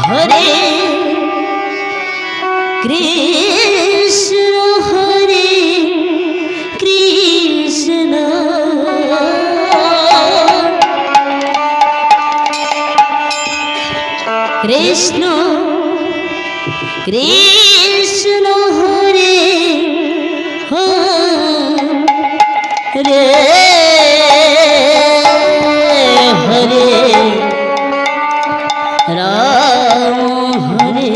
Hare Krishna Hare Krishna Krishna Krishna Hare Hare Hare Ram Hare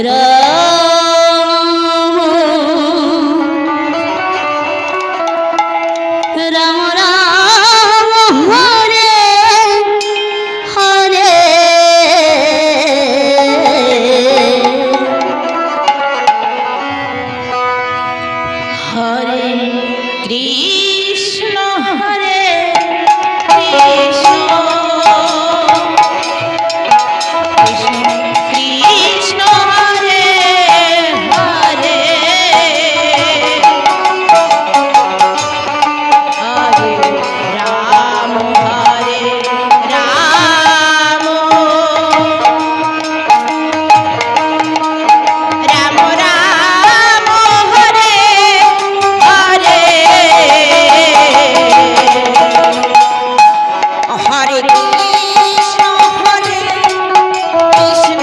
Ram Ram Ram Hare Hare Hare Krishna Hare Krishna Krishna Hare Hare Hare Ram Hare Ram Ram Ram Hare Hare Hare Krishna Hare Krishna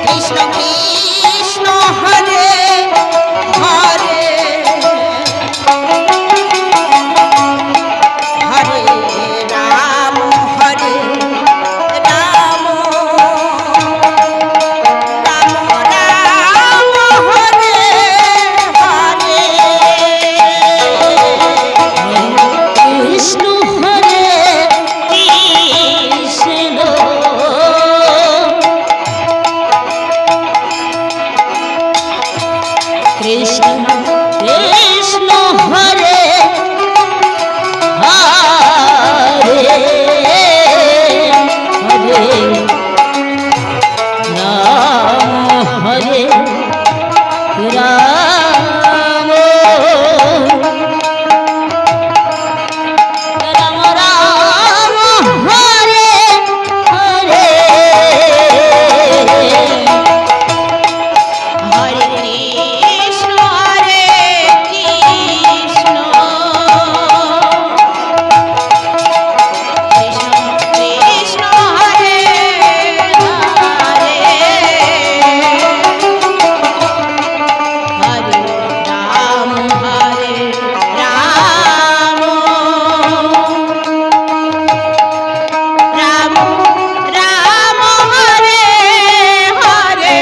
Krishna Krishna Hare Hare Hare Ram Hare Ram Ram Ram Hare Hare Krishna Hare Krishna Krishna Krishna Hare Hare Hare Ram Hare Ram Ram Ram Hare Hare Hare Krishna Hare Krishna Krishna Krishna Hare Hare Hare Ram Hare Ram Ram Ram Hare Hare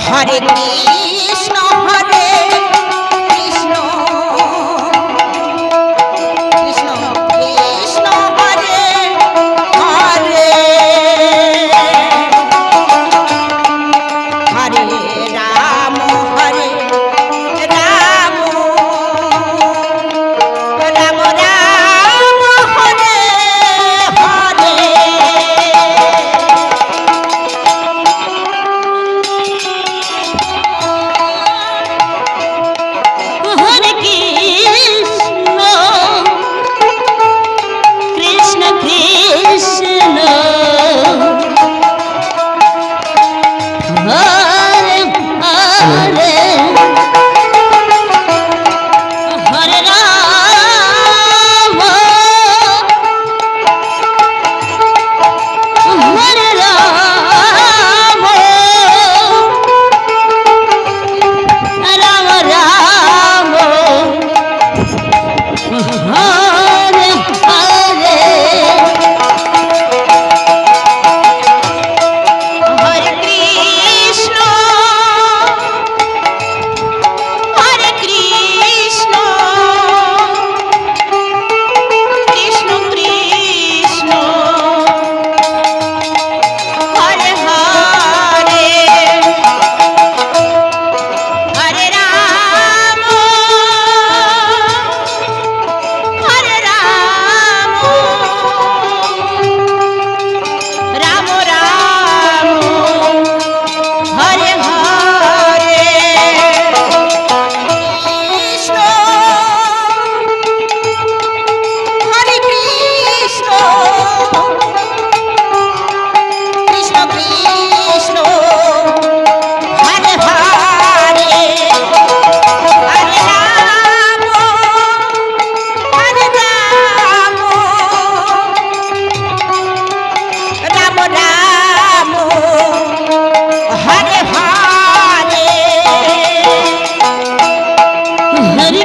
Hare Krishna Hare Krishna Krishna Krishna Hare Hare Hare Ram Hare Ram Ram Ram Hare Hare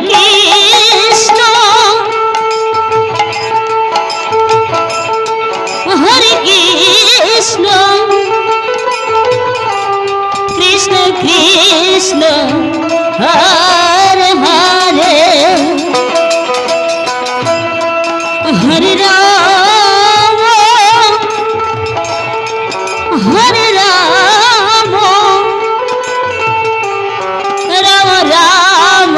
Krishna Hare Krishna Krishna Krishna Hare Hare Hare Ram Hare Ram Ram Ram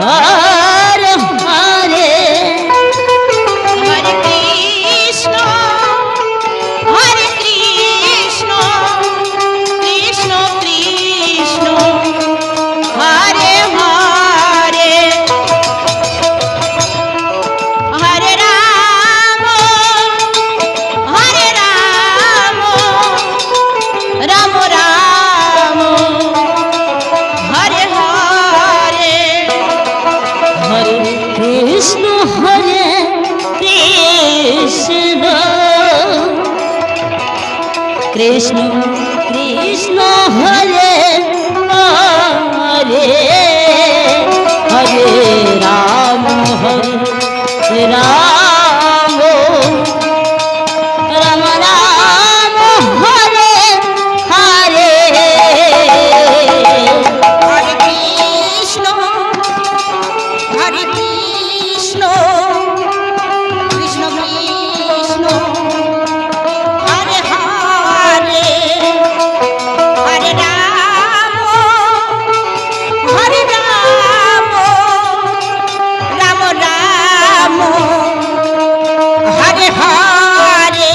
Hare Hare Hare Krishna Hare Krishna Krishna Krishna Hare Hare Hare Ram Ram Ram Hare Hare Hare Krishna Hare Krishna Krishna Krishna Hare Hare Hare Ram Ram Ram Ram Hare Hare Hare Krishna Hare Krishna Krishna Krishna Hare Hare Hare Ram Ram Ram Hare Hare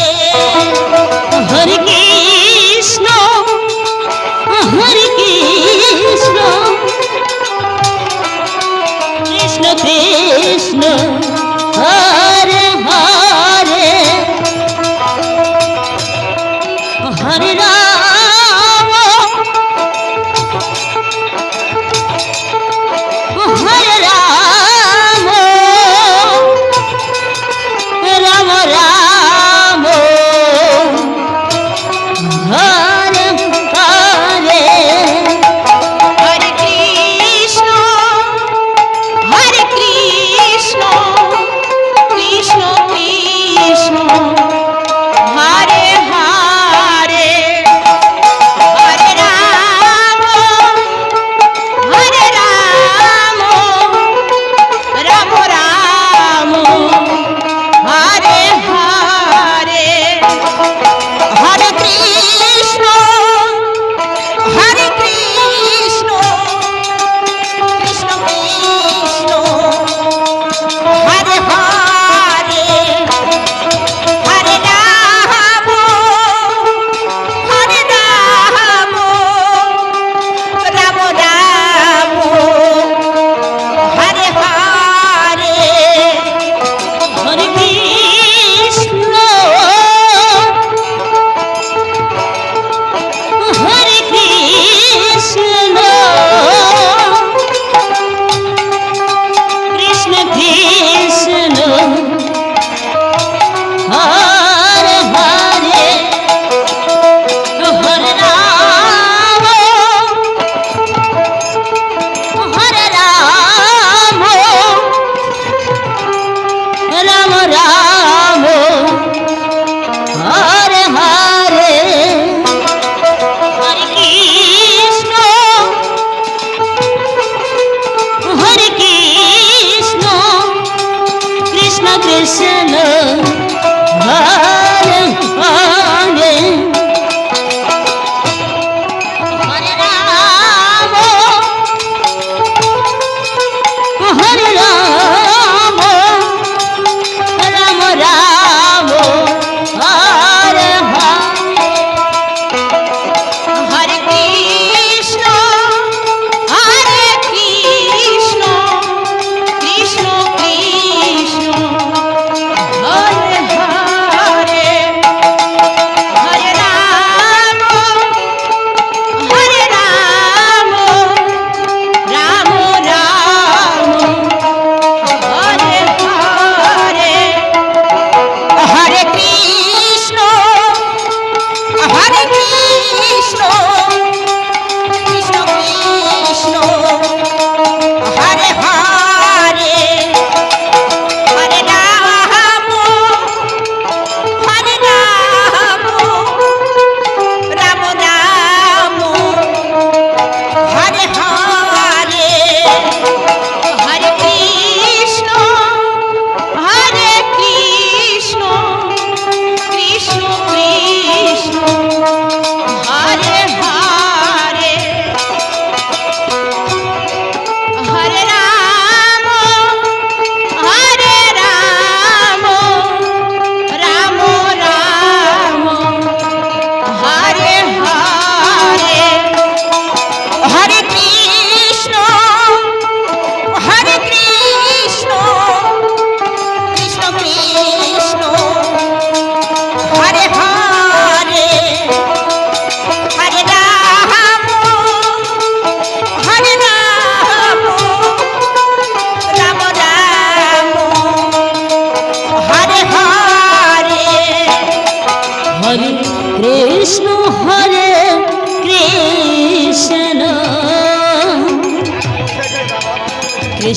Hare Krishna Krishna Krishna Hare Hare Hare Ram Hare Ram Ram Ram Hare Hare Hare Krishna Krishna Krishna Hare Hare Hare Ram Ram Ram Hare Hare Hare Krishna Krishna Krishna Hare Hare Hare Ram Ram Ram Hare Hare Hare Krishna Hare Krishna Krishna Krishna Hare Hare Hare Ram Hare Ram Ram Ram Hare Hare Hare Krishna Krishna Krishna Hare Hare Hare Ram Hare Ram Ram Ram Hare Hare Hare Krishna Krishna Krishna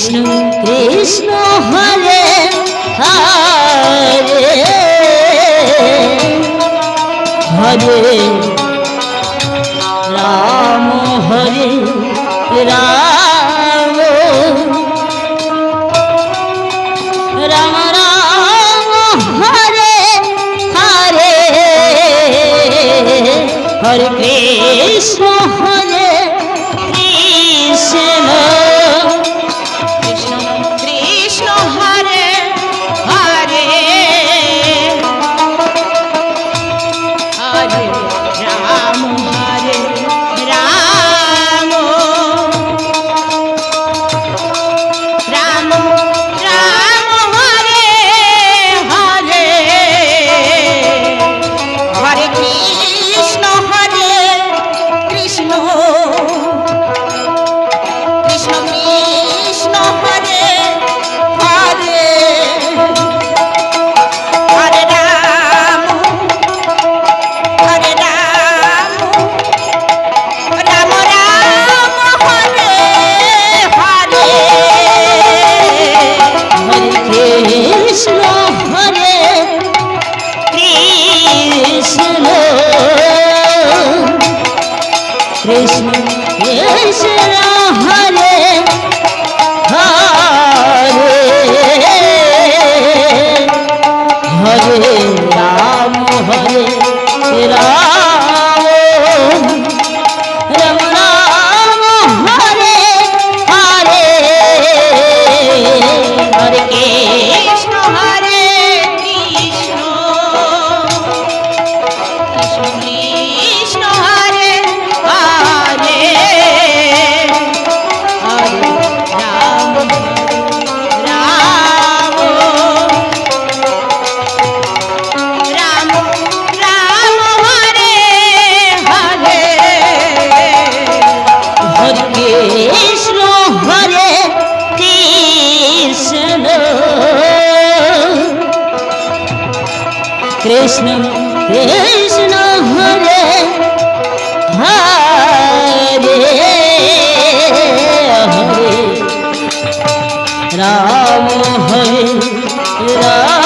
Krishna Krishna Hare Hare Hare Ram Hare Ram Ram Ram Hare Hare Hare Krishna Hare Krishna Krishna Krishna Hare Hare Hare Ram Hare Ram Ram Ram Hare Hare Hare Krishna Hare Krishna Krishna Krishna Hare Hare Hare Ram Hare Ram Ram Ram Hare Hare Hare Krishna Hare Krishna Krishna Krishna Hare Hare Hare Ram Hare Ram Ram Ram Hare Hare Hare Krishna Hare Krishna Krishna Krishna Hare Hare Hare Ram Ram Ram Ram Hare Hare Hare Krishna Hare Krishna Krishna Krishna Hare Hare Hare Ram Hare Ram